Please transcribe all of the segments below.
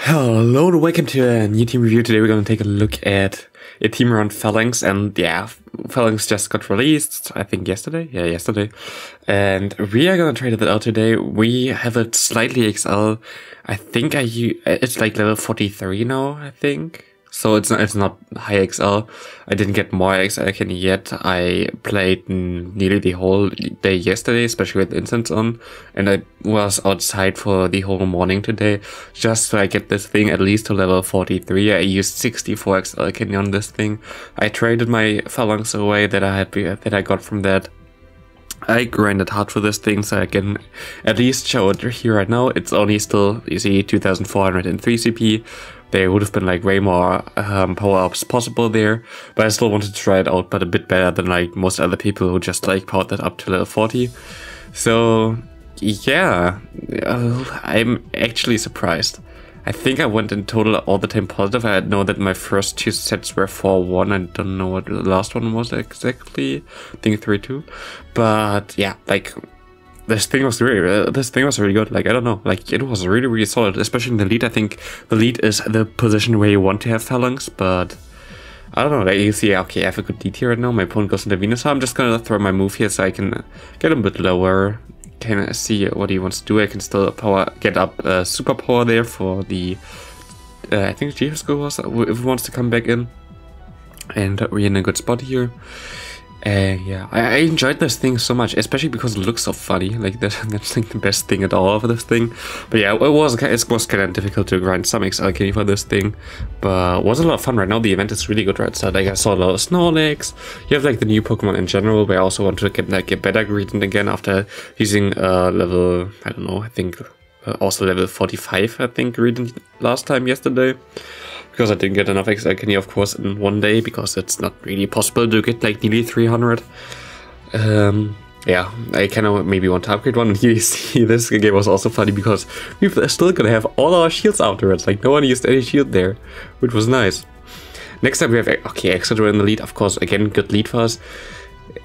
Hello and welcome to a new team review. Today we're going to take a look at a team around Falinks, and yeah, Falinks just got released, I think yesterday? Yeah, yesterday. And we are going to try it out today. We have it slightly XL. I think it's like level 43 now, I think. So it's not high XL. I didn't get more XL yet. I played nearly the whole day yesterday, especially with incense on, and I was outside for the whole morning today, just so I get this thing at least to level 43. I used 64 XL candy on this thing. I traded my Falinks away that I got from that. I grinded hard for this thing, so I can at least show it here right now. It's only still, you see, 2403 CP. There would have been like way more power-ups possible there, but I still wanted to try it out, but a bit better than like most other people who just like powered that up to level 40. So yeah, I'm actually surprised. I think I went in total all the time positive. I know that my first two sets were 4-1. I don't know what the last one was exactly. I think 3-2. But yeah, like this thing was really good. Like, I don't know, like it was really solid, especially in the lead. I think the lead is the position where you want to have Falinks, but I don't know. Like you see, okay, I have a good lead here right now. My opponent goes into Venus, so I'm just gonna throw my move here so I can get him a bit lower. Can see what he wants to do. I can still get up super power there for the I think GF goes if he wants to come back in, and we're in a good spot here. Yeah, I enjoyed this thing so much, especially because it looks so funny. Like that's like the best thing at all for this thing. But yeah, it was kind of difficult to grind some XL candy for this thing, but it was a lot of fun. Right now the event is really good, right? So like I saw a lot of Snorlax. You have like the new Pokemon in general, but I also want to get like a better greeting again after using level, I don't know, I think also level 45 I think greeting last time yesterday. Because I didn't get enough XL candy, of course, in one day, because it's not really possible to get like nearly 300. Yeah, I kind of maybe want to upgrade one. And here you see this game was also funny because we're still gonna have all our shields afterwards. Like no one used any shield there, which was nice. Next up we have, okay, Exeter in the lead. Of course, again, good lead for us.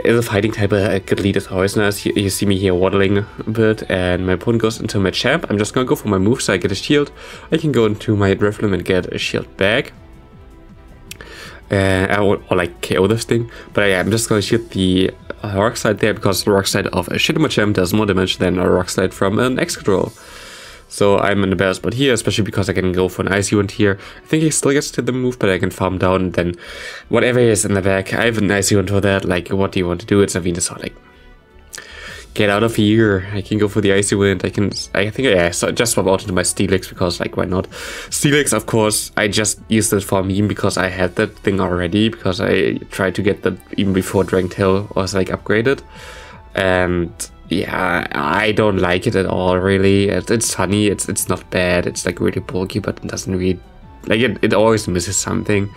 As a fighting type, a good lead is always nice. You see me here waddling a bit, and my opponent goes into my champ. I'm just gonna go for my move so I get a shield. I can go into my Drifloon and get a shield back. Or like KO this thing. But yeah, I'm just gonna shoot the Rock Slide there, because the Rock Slide of a Machamp does more damage than a Rock Slide from an Excadrill. So I'm in the better spot here, especially because I can go for an Icy Wind here. I think he still gets to the move, but I can farm down, and then whatever is in the back, I have an Icy Wind for that. Like, what do you want to do? It's a Venusaur, like, get out of here. I can go for the Icy Wind. I think, yeah, so just swap out into my Steelix, because, like, why not? Steelix, of course, I just used it for a meme because I had that thing already, because I tried to get that even before Dragon Tail was, like, upgraded. And yeah, I don't like it at all, really. It's funny, it's not bad, it's like really bulky, but it doesn't really, like, it always misses something.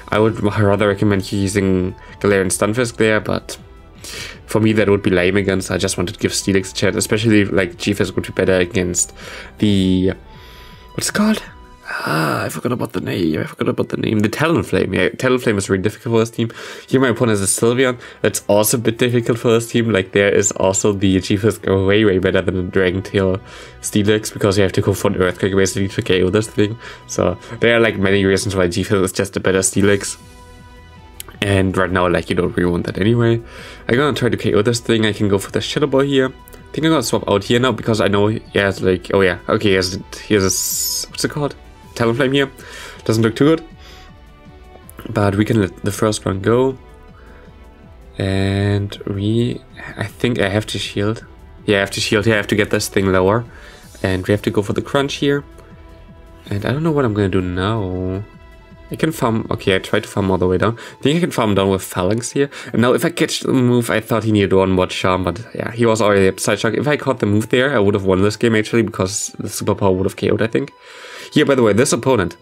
I would rather recommend using Galarian Stunfisk there, but for me that would be lame against. I just wanted to give Steelix a chance, especially like G-Fizz would be better against the, what's it called? I forgot about the name. The Talonflame. Yeah, Talonflame is really difficult for this team. Here my opponent is a Sylveon. That's also a bit difficult for this team. Like there is also the G-Fizz way better than the Dragon Tail Steelix, because you have to go for the Earthquake basically to KO this thing. So there are like many reasons why G-Fizz is just a better Steelix. And right now, like, you don't really want that anyway. I'm gonna try to KO this thing. I can go for the Shadow Ball here. I think I'm gonna swap out here now, because I know he has like, oh yeah, okay, he has a, what's it called? Talonflame here. Doesn't look too good, but we can let the first one go. And I think I have to shield. Yeah, I have to shield here. I have to get this thing lower, and we have to go for the crunch here. And I don't know what I'm gonna do now. I can farm. Okay, I tried to farm all the way down. I think I can farm down with Falinks here. And now if I catch the move, I thought he needed one more charm, but yeah, he was already a Psy Shock. If I caught the move there, I would have won this game actually, because the superpower would have KO'd, I think. Here, by the way, this opponent,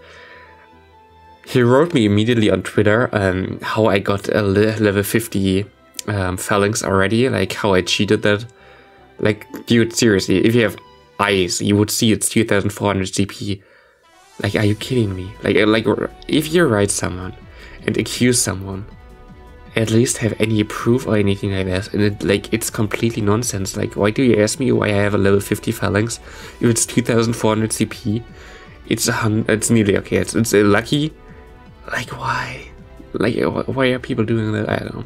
he wrote me immediately on Twitter how I got a level 50 Falinks already, like how I cheated that. Like, dude, seriously, if you have eyes, you would see it's 2400 CP. Like, are you kidding me? Like, if you write someone and accuse someone, at least have any proof or anything like that. And it's completely nonsense. Like, why do you ask me why I have a level 50 Falinks if it's 2400 CP? It's nearly okay. It's lucky. Like, why? Like, why are people doing that? I don't know.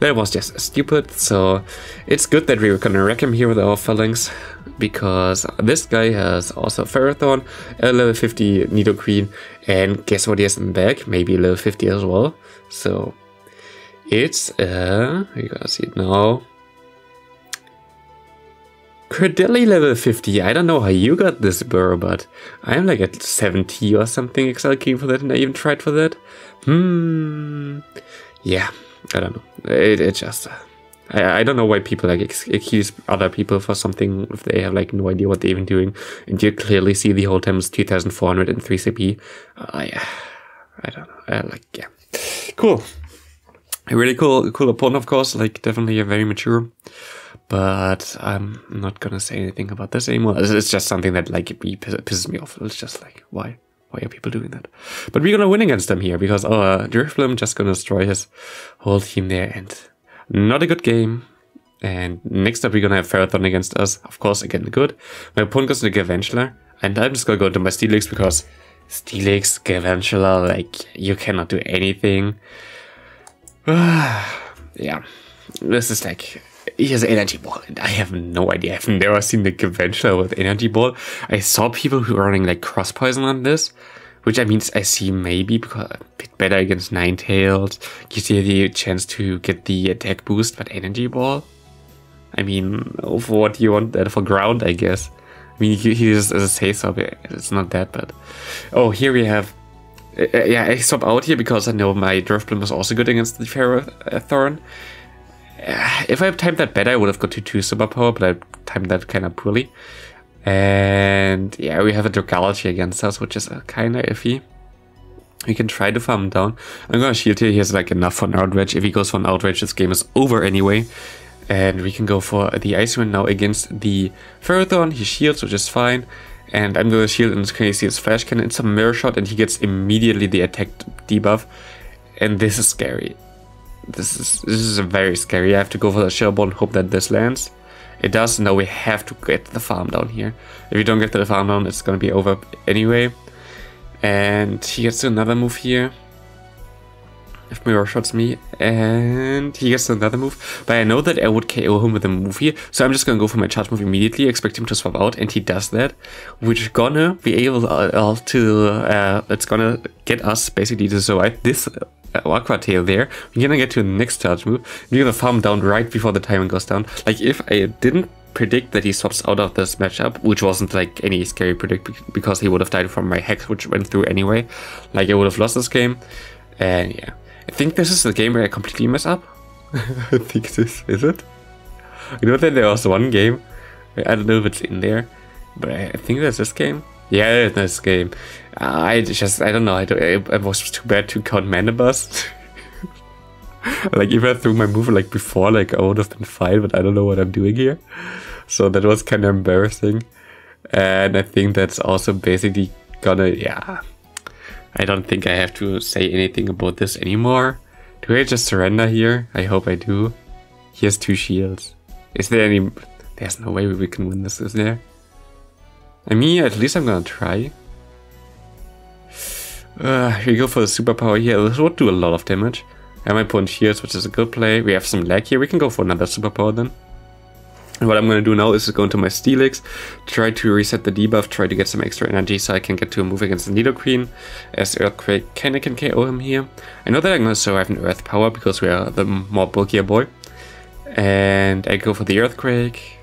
That was just stupid. So it's good that we were gonna wreck him here with our Falinks, because this guy has also Ferrothorn, a level 50 Nidoqueen, and guess what he has in the bag? Maybe a level 50 as well. So it's you gotta see it now. Credilli level 50. I don't know how you got this burr, but I'm like at 70 or something XL king for that, and I even tried for that. Yeah, I don't know. It just I don't know why people like accuse other people for something if they have like no idea what they're even doing, and you clearly see the whole time it's 2403 CP. I don't know. Yeah, cool. A really cool opponent, of course. Like, definitely a very mature. But I'm not gonna say anything about this anymore. It's just something that like pisses me off. It's just like, why are people doing that? But we're gonna win against them here, because our Drifblim just gonna destroy his whole team there, and not a good game. And next up we're gonna have Ferrothorn against us. Of course, again good. My opponent goes to Gaventula, and I'm just gonna go into my Steelix, because Steelix, Gaventula, like, you cannot do anything. Yeah, this is like, he has an energy ball, and I have no idea. I've never seen the Gaventula with energy ball. I saw people who are running like cross poison on this, which I mean, I see maybe because a bit better against Ninetales, gives you the chance to get the attack boost, but energy ball? I mean, for what you want that for ground, I guess. I mean, he is as a safe swap, it's not that bad. Oh, here we have. Yeah, I swap out here because I know my Drifblim was also good against the Ferrothorn. If I timed that better, I would have got to 2 superpower, but I timed that kind of poorly. And yeah, we have a Dragality against us, which is kind of iffy. We can try to farm him down. I'm gonna shield here. He has like enough for an outrage. If he goes for an outrage, this game is over anyway. And we can go for the Ice Wind now against the Ferrothorn. He shields, which is fine. And I'm gonna shield, and can you see his Flash Cannon? It's a Mirror Shot, and he gets immediately the attack debuff. And this is scary. This is very scary. I have to go for the Shell Ball and hope that this lands. It does. Now we have to get the farm down here. If you don't get the farm down, it's gonna be over anyway. And he gets to another move here. If Mirror Shots me, and he gets another move. But I know that I would KO him with a move here, so I'm just gonna go for my charge move immediately, expect him to swap out, and he does that, which is gonna be able to, it's gonna get us basically to survive this Aqua Tail there. We're gonna get to the next charge move, and we're gonna farm down right before the timing goes down. Like, if I didn't predict that he swaps out of this matchup, which wasn't like any scary predict, because he would have died from my Hex, which went through anyway, like I would have lost this game. And yeah, I think this is the game where I completely mess up. I think this is it. You know that there was one game, I don't know if it's in there, but I think that's this game. Yeah, it's this game. I don't know. I was too bad to count Manibus. Like, if I threw my move like before, like I would have been fine, but I don't know what I'm doing here. So that was kind of embarrassing. And I think that's also basically gonna, yeah. I don't think I have to say anything about this anymore. Do I just surrender here? I hope I do. He has 2 shields. Is there any... There's no way we can win this, is there? I mean, at least I'm gonna try. We go for the superpower here. This would do a lot of damage. And my opponent shields, which is a good play. We have some lag here. We can go for another superpower then. And what I'm going to do now is go into my Steelix, try to reset the debuff, try to get some extra energy so I can get to a move against the Nidoqueen, as Earthquake can KO him here. I know that I'm going to survive an Earth Power because we are the more bulkier boy. And I go for the Earthquake.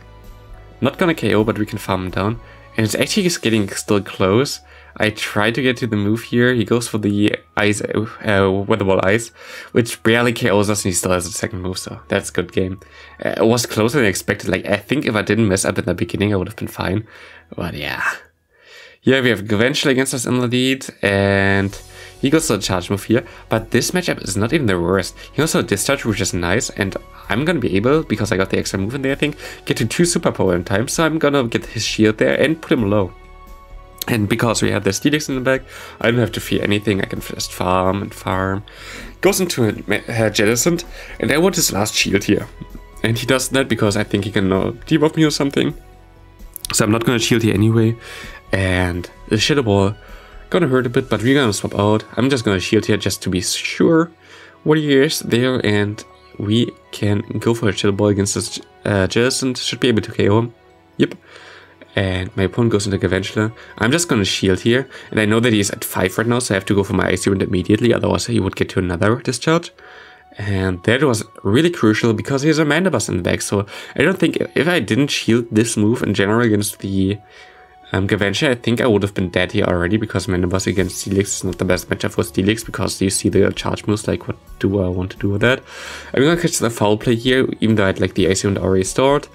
Not going to KO, but we can farm him down. And it's actually getting still close. I try to get to the move here. He goes for the ice, Weather Ball Ice, which barely KOs us, and he still has a second move, so that's a good game. It was closer than expected. Like, I think if I didn't mess up in the beginning, I would have been fine. But yeah. Here we have Gaventula against us in the lead, and he goes to a charge move here. But this matchup is not even the worst. He goes to a discharge, which is nice, and I'm gonna be able, because I got the extra move in there, I think, get to 2 superpower in time. So I'm gonna get his shield there and put him low. And because we have the Steelix in the back, I don't have to fear anything. I can just farm and farm. Goes into a Jellicent, and I want his last shield here. And he does that because I think he can debuff me or something. So I'm not going to shield here anyway. And the Shadow Ball gonna hurt a bit, but we're gonna swap out. I'm just gonna shield here just to be sure what he is there, and we can go for a Shadow Ball against this Jason. Should be able to KO him. Yep. And my opponent goes into Gavengela. I'm just gonna shield here, and I know that he's at 5 right now, so I have to go for my Icy Wind immediately, otherwise he would get to another discharge. And that was really crucial because he has a Mandibus in the back, so I don't think if I didn't shield this move in general against the Gavengela, I think I would have been dead here already, because Mandibus against Steelix is not the best matchup for Steelix, because you see the charge moves, like what do I want to do with that? I'm gonna catch the foul play here, even though I had like the Icy Wind already stored,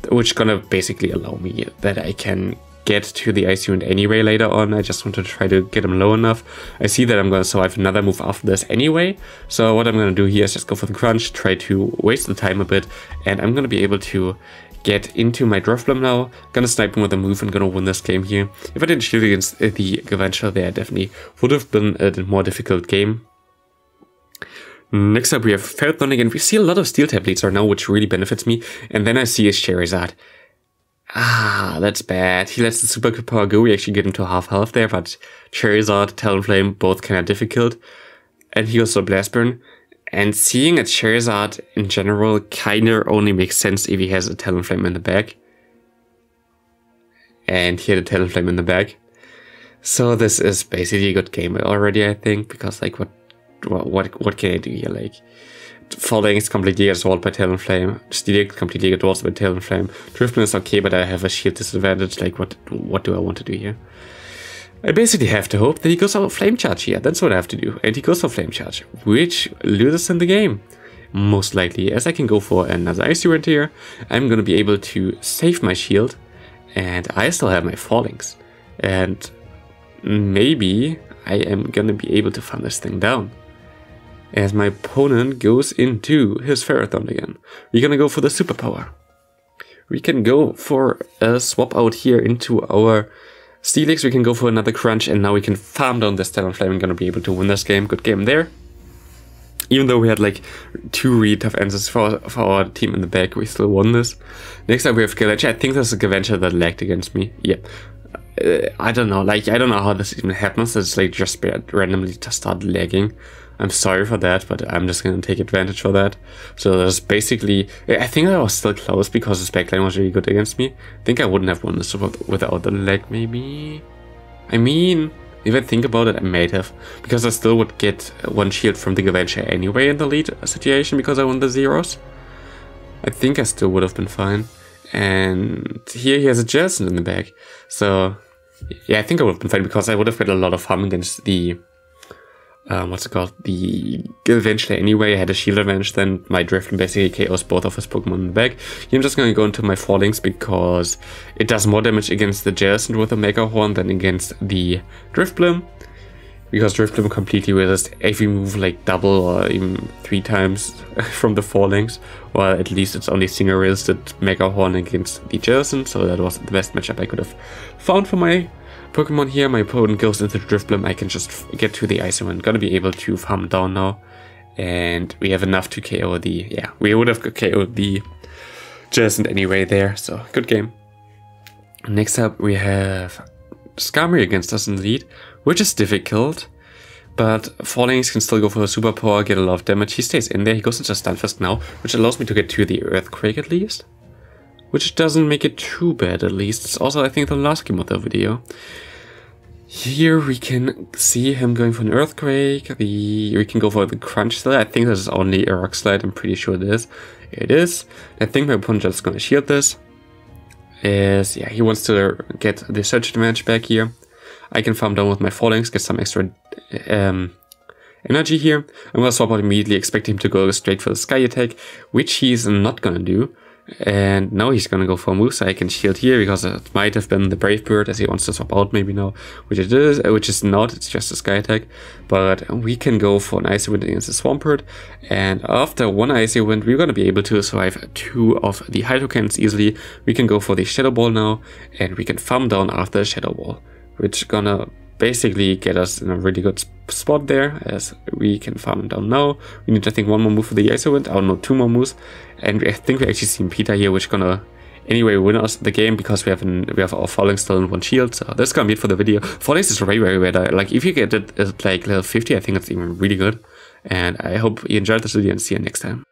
which gonna basically allow me that I can get to the Icy Wind anyway later on. I just want to try to get him low enough. I see that I'm gonna survive another move after this anyway, so what I'm gonna do here is just go for the crunch, try to waste the time a bit, and I'm gonna be able to get into my Drifblim now. Gonna snipe him with a move and gonna win this game here. If I didn't shield against the Gavengela there, definitely would have been a more difficult game. Next up we have Ferrothorn again. We see a lot of Steel type leads right now, which really benefits me. And then I see his Charizard. Ah, that's bad. He lets the super power go. We actually get him to half health there, but Charizard, Talonflame, both kind of difficult. And he goes to Blast Burn. And seeing a Charizard in general kinda only makes sense if he has a Talonflame in the back. And he had a Talonflame in the back. So this is basically a good game already, I think, because like what can I do here? Like, Falinks completely gets walled by Talonflame, Steelix completely gets walled by Talonflame, Driftman is okay, but I have a shield disadvantage. Like, what do I want to do here? I basically have to hope that he goes for Flame Charge here. That's what I have to do. And he goes for Flame Charge, which loses in the game. Most likely, as I can go for another Icy Wind here, I'm going to be able to save my shield, and I still have my Falinks. And maybe I am going to be able to farm this thing down. As my opponent goes into his Ferrothorn again. We're going to go for the superpower. We can go for a swap out here into our Steelix. We can go for another crunch, and now we can farm down this Talonflame. I'm going to be able to win this game. Good game there. Even though we had like 2 really tough answers for our team in the back, we still won this. Next up we have Gavengela. I think there's a Gavengela that lagged against me. Yep. I don't know. Like, I don't know how this even happens. It's like just randomly just started lagging. I'm sorry for that, but I'm just going to take advantage for that. So there's basically... I think I was still close because his backline was really good against me. I think I wouldn't have won this without the lag, maybe. I mean, if I think about it, I might have. Because I still would get 1 shield from the Gavengela anyway in the lead situation because I won the zeros. I think I still would have been fine. And here he has a Jason in the back. So, yeah, I think I would have been fine because I would have got a lot of harm against the... what's it called? The Gavengela anyway. I had a shield advantage, then my Drifblim basically KOs both of his Pokemon in the back. Here I'm just going to go into my Falinks because it does more damage against the Jason with a Mega Horn than against the Drifblim. Because Drifblim completely resists every move like double or even 3 times from the Falinks. Or at least it's only single resisted Mega Horn against the Jason, so that was the best matchup I could have found for my Pokemon here. My opponent goes into the Drifblim. I can just get to the Icy Wind. Gonna be able to farm down now. And we have enough to KO the... Yeah, we would have KO'd the Jason anyway there. So, good game. Next up, we have Skarmory against us in the lead, which is difficult. But Falinks can still go for a superpower, get a lot of damage. He stays in there. He goes into Stunfisk now, which allows me to get to the Earthquake at least. Which doesn't make it too bad, at least. It's also, I think, the last game of the video. Here we can see him going for an Earthquake. We can go for the Crunch Slide. I think this is only a Rock Slide. I'm pretty sure it is. It is. I think my opponent is going to shield this. Yeah, he wants to get the Surge damage back here. I can farm down with my Falinks, get some extra energy here. I'm going to swap out immediately, expect him to go straight for the Sky Attack, which he's not going to do. And now he's gonna go for a move, so I can shield here because it might have been the Brave Bird as he wants to swap out maybe now, which it is, which is not. It's just a Sky Attack. But we can go for an Icy Wind against the Swampert, and after 1 Icy Wind, we're gonna be able to survive 2 of the Hydro Cannons easily. We can go for the Shadow Ball now, and we can farm down after the Shadow Ball, which gonna basically get us in a really good spot there, as we can farm him down now. We need, I think, 1 more move for the Icy Wind. I don't know, 2 more moves. And I think we actually see Peter here, which gonna Anyway, we win us the game because we have our Falinks still in 1 shield. So that's gonna be it for the video. Falinks is very, very rare. Like if you get it at like level 50, I think it's even really good. And I hope you enjoyed this video and see you next time.